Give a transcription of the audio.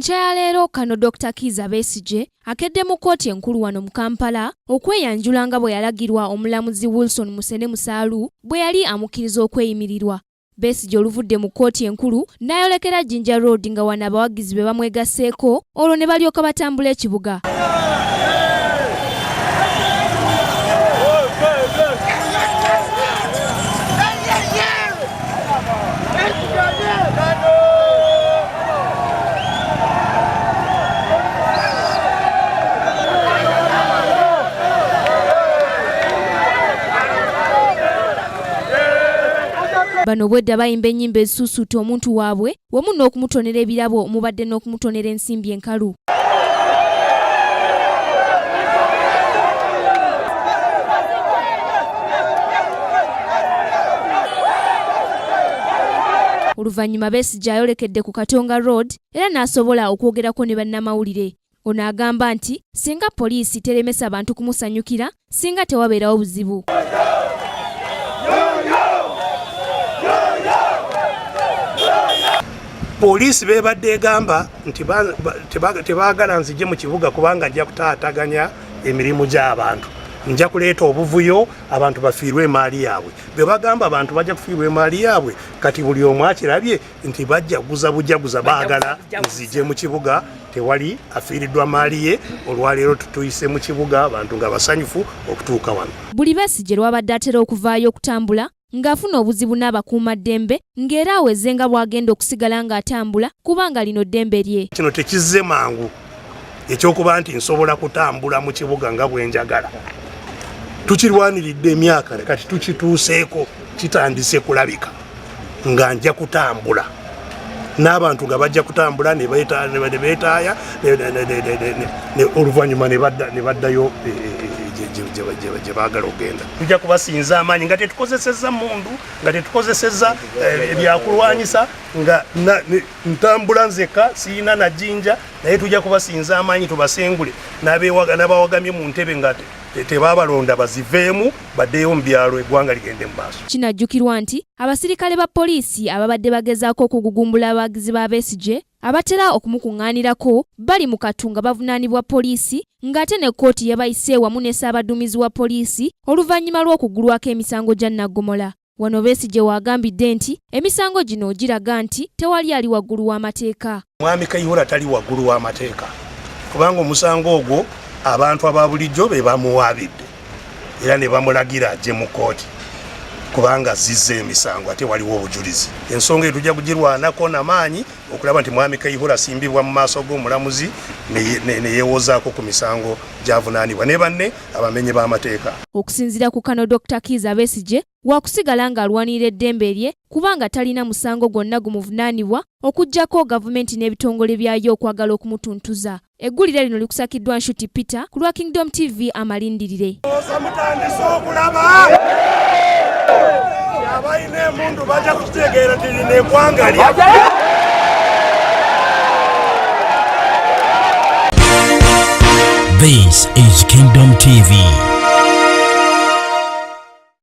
Kunkya leero kano Dr. Kizza Besigye akedde mu kkooti enkulu wano mu Kampala okweyanjula nga bwe yalagirwa omulamuzi Wilson Musene Musaalu bwe yali amukkiriza okweyimirirwa. Besigye oluvudde mu kkooti enkulu n'ayolekera Jinja Road nga wano abawagizi be bamwegasseeko olwo ne balyoka batambula ekibuga. Bano bwedda bayimba ennyimba ezisuusuuta omuntu waabwe wamu n'okumutonera ebirabo mubadde n'okumutonera ensimbi enkalu. Oluvannyuma Besigye ayolekedde ku Katonga Road era n'asobola okwogerako ne bannamawulire. Ono agamba nti singa poliisi teremesa abantu kumusanyukira singa tewabeerawo buzibu. Poliisi bebadde egamba nti tebaagala nzije mu kibuga kubanga ajja kutaataganya emirimu gy'abantu. Nja kuleeta obuvuyo abantu bafiirwe emaali yaabwe. Be bagamba abantu bajja kufiirwa emaali yaabwe kati buli omu akirabye nti bajja bujaguza baagala nzije mu kibuga tewali afiiriddwa maali ye. Olwaleero tutuyise mu kibuga abantu nga basanyufu okutuuka wano. Buli Besigye lwabadde atera okuvaayo okutambula ng'afuna obuzibu n'abakuumaddembe ng'era aweze nga bw'agenda okusigala ng'atambula kubanga lino ddembe lye. Kino tekizze mangu ekyokuba nti nsobola kutambula mu kibuga nga bwe njagala. Tukirwaniridde emyaka kati tukituuseeko kitandise kulabika nga nja kutambula n'abantu nga bajja kutambula ne beetaaya oluvannyuma ne baddayo gye baagala okugenda. Tujja kubasinza amaanyi nga tetukozesezza mmundu nga tetukozesezza ebyakulwanyisa nga ntambula nzekka siyina na jjinja naye tujja kubasinza amaanyi tubasengule n'abawagamye mu ntebe nga tebabalonda baziveemu baddeyo mu byalo eggwanga ligende mu maaso. Kinajjukirwa nti abasirikale ba poliisi ababadde bagezaako okugugumbula abawagizi ba Besigye abatera okumukuŋŋaanirako bali mu katunga bavunaanibwa poliisi ng'ate ne kkooti yabayise wamu ne ssaabaduumizi wa poliisi oluvannyuma lw'okugulwako emisango gya Naggomola. Wano Besigye wagambidde nti emisango gino giraga nti tewali ali waggulu w'amateeka. Mwami Kayihura tali waggulu w'amateeka kubanga omusango ogwo abantu ababulijjo be bamuwaabidde era ne bamulagira ajje mu kkooti kubanga zizze emisango ate waliwo obujulizi. Ensonga etujja kugirwanako n'amaanyi okulaba nti Mwami Kayihura asimbibwa mu maaso g'omulamuzi ne yeewozaako ku misango gy'avunaanibwa ne banne abamenyi b'amateeka. Okusinziira ku kano Dr. Kizza Besigye waakusigala ng'alwanirira eddembe lye kubanga talina musango gwonna gumuvunaanibwa okuggyako gavumenti n'ebitongole byayo okwagala okumutuntuza. Eggulire lino likusakiddwa Nshuti Peter ku lwa Kingdom TV amalindirire. Mutandise okulaba abayina emundu bajja kutegeera nti lino eggwanga lyaffe. This is Kingdom TV.